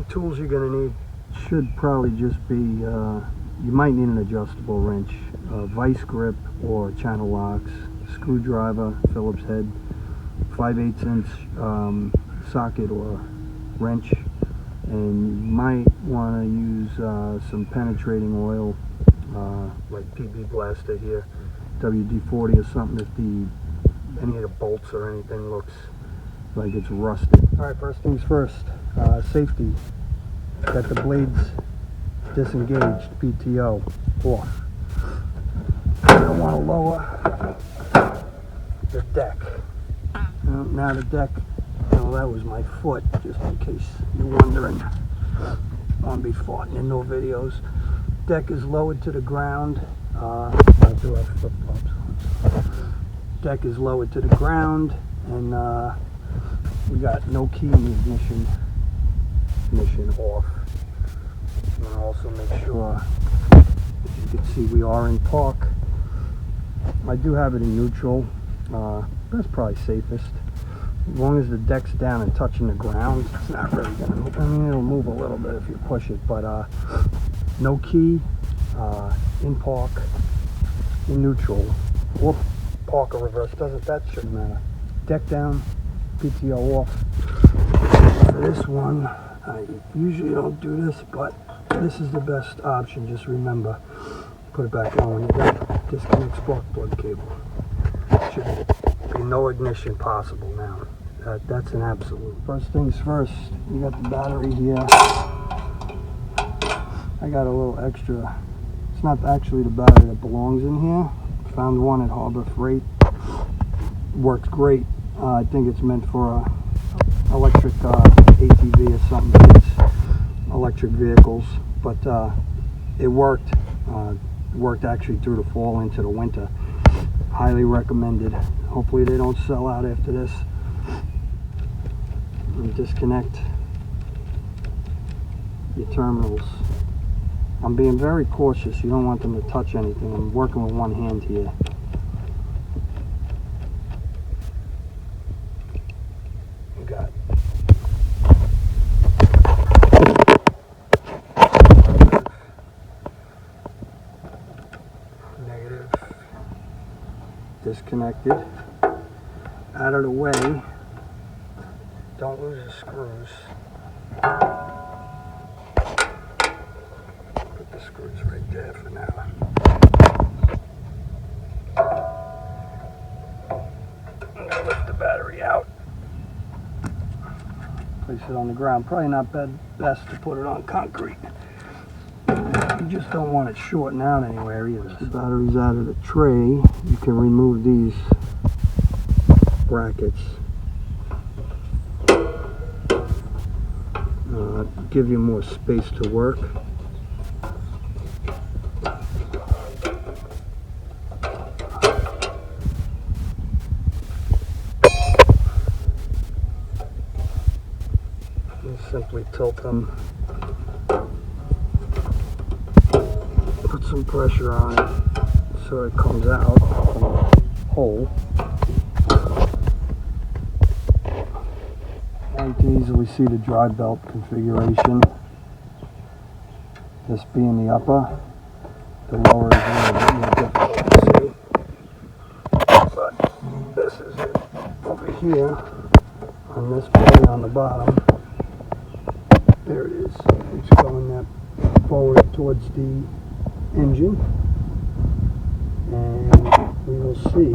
tools you're going to need should probably just be, you might need an adjustable wrench, Vise grip or channel locks, screwdriver, Phillips head, 5/8 inch socket or wrench, and you might want to use some penetrating oil, like PB Blaster here, WD-40 or something, if any of the bolts or anything looks like it's rusted. Alright, first things first, safety. Got the blades disengaged, PTO, off. I want to lower the deck. Now the deck, that was my foot, just in case you're wondering. I won't be farting in no videos. Deck is lowered to the ground. I do have flip-flops on. Deck is lowered to the ground, and we got no key in the ignition off. I'm going to also make sure, as you can see, we are in park. I do have it in neutral. That's probably safest. As long as the deck's down and touching the ground, it's not really going to move. I mean, it'll move a little bit if you push it, but no key, in park, in neutral, or park or reverse, that shouldn't matter. Deck down, PTO off. For this one, I usually don't do this, but this is the best option. Just remember, put it back on when you're done. Disconnect spark plug cable. Should be no ignition possible now. That's an absolute. First things first, you got the battery here. I got a little extra. It's not actually the battery that belongs in here. Found one at Harbor Freight. Works great. I think it's meant for a electric ATV or something. It's electric vehicles, but it worked. Worked actually through the fall into the winter. Highly recommended. Hopefully they don't sell out after this. And disconnect your terminals. I'm being very cautious. You don't want them to touch anything. I'm working with one hand here. You got negative. Disconnected. Out of the way. Don't lose the screws. Put the screws right there for now. I'm gonna lift the battery out. Place it on the ground. Probably not best to put it on concrete. You just don't want it shorting out anywhere either. The battery's out of the tray. You can remove these brackets. Give you more space to work. Just simply tilt them. Put some pressure on it so it comes out from the hole. You can easily see the drive belt configuration. This being the upper, the lower is a little bit more difficult to see. But this is it over here on this plate on the bottom. There it is. It's going that forward towards the engine. And we will see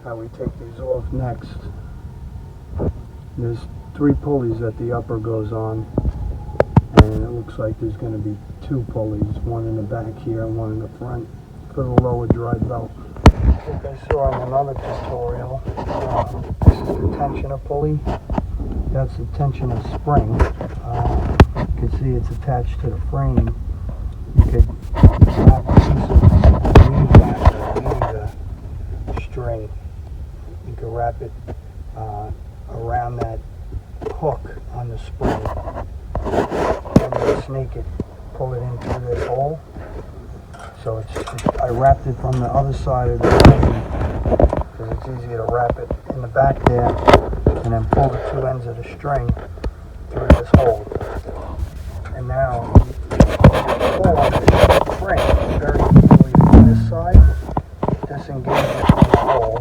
how we take these off next. There's 3 pulleys that the upper goes on, and it looks like there's going to be 2 pulleys, one in the back here and one in the front for the lower drive belt. Like I saw in another tutorial, this is the tensioner pulley. That's the tensioner spring. You can see it's attached to the frame. You could wrap a piece of weed string. You could wrap it around that hook on the spring, and then snake it, pull it into this hole. So I wrapped it from the other side of the frame because it's easier to wrap it in the back there, and then pull the 2 ends of the string through this hole. And now you pull on the frame very easily from this side, disengage it from the hole,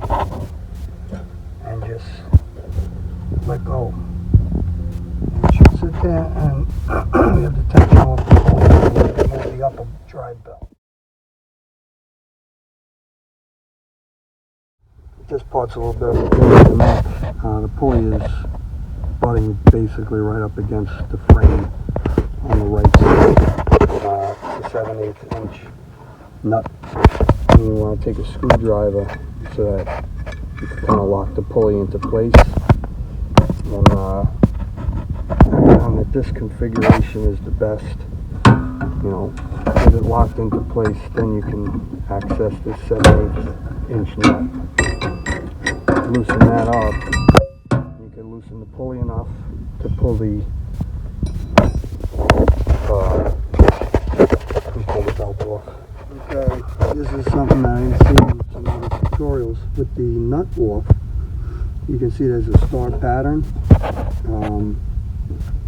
and just let go. And it should sit there, and we have the tension off the hole, and remove the upper drive belt. This part's a little bit of a pain in the neck. The pulley is butting basically right up against the frame on the right side. It's a 7/8 inch nut. And you want to take a screwdriver so that you can kind of lock the pulley into place. And on this configuration is the best. You know, get it locked into place, then you can access this 7/8 inch nut. Loosen that up. You can loosen the pulley enough to pull the belt off. Okay, this is something that I didn't see in some of the tutorials. With the nut off, you can see there's a star pattern.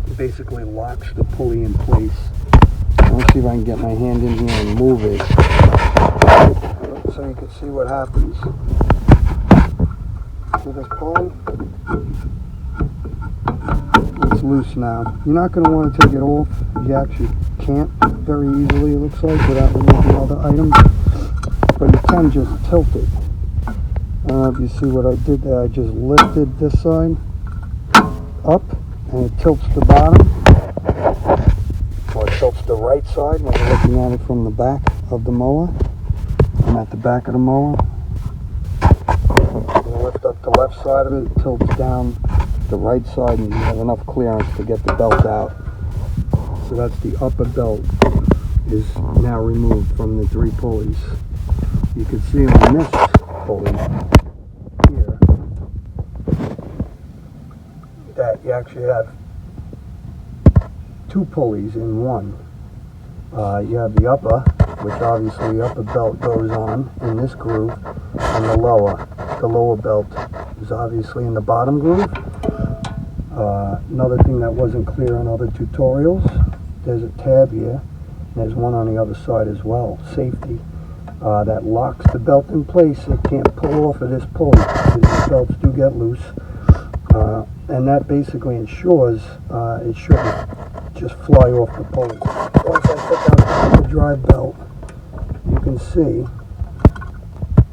It basically locks the pulley in place. Let's see if I can get my hand in here and move it so you can see what happens. See this palm? It's loose now. You're not going to want to take it off. You actually can't very easily, it looks like, without removing other items. But you can just tilt it. I don't know if you see what I did there. I just lifted this side up, and it tilts the bottom. Or it tilts the right side when you're looking at it from the back of the mower. I'm at the back of the mower. You lift up the left side of it, it tilts down the right side, and you have enough clearance to get the belt out. So that's the upper belt is now removed from the 3 pulleys. You can see on this pulley here that you actually have 2 pulleys in one. You have the upper, which obviously the upper belt goes on in this groove, and the lower belt is obviously in the bottom groove. Another thing that wasn't clear in other tutorials, there's a tab here, and there's one on the other side as well, safety, that locks the belt in place. It can't pull off of this pulley because these belts do get loose, and that basically ensures it shouldn't just fly off the pulley. Once I put down the drive belt, you can see,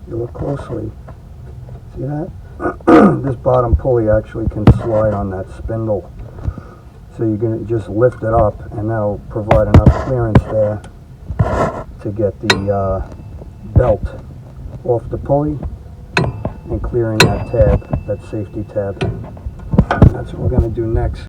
you look closely, see that? This bottom pulley actually can slide on that spindle. So you're going to just lift it up, and that'll provide enough clearance there to get the belt off the pulley and clearing that tab, that safety tab. And that's what we're going to do next.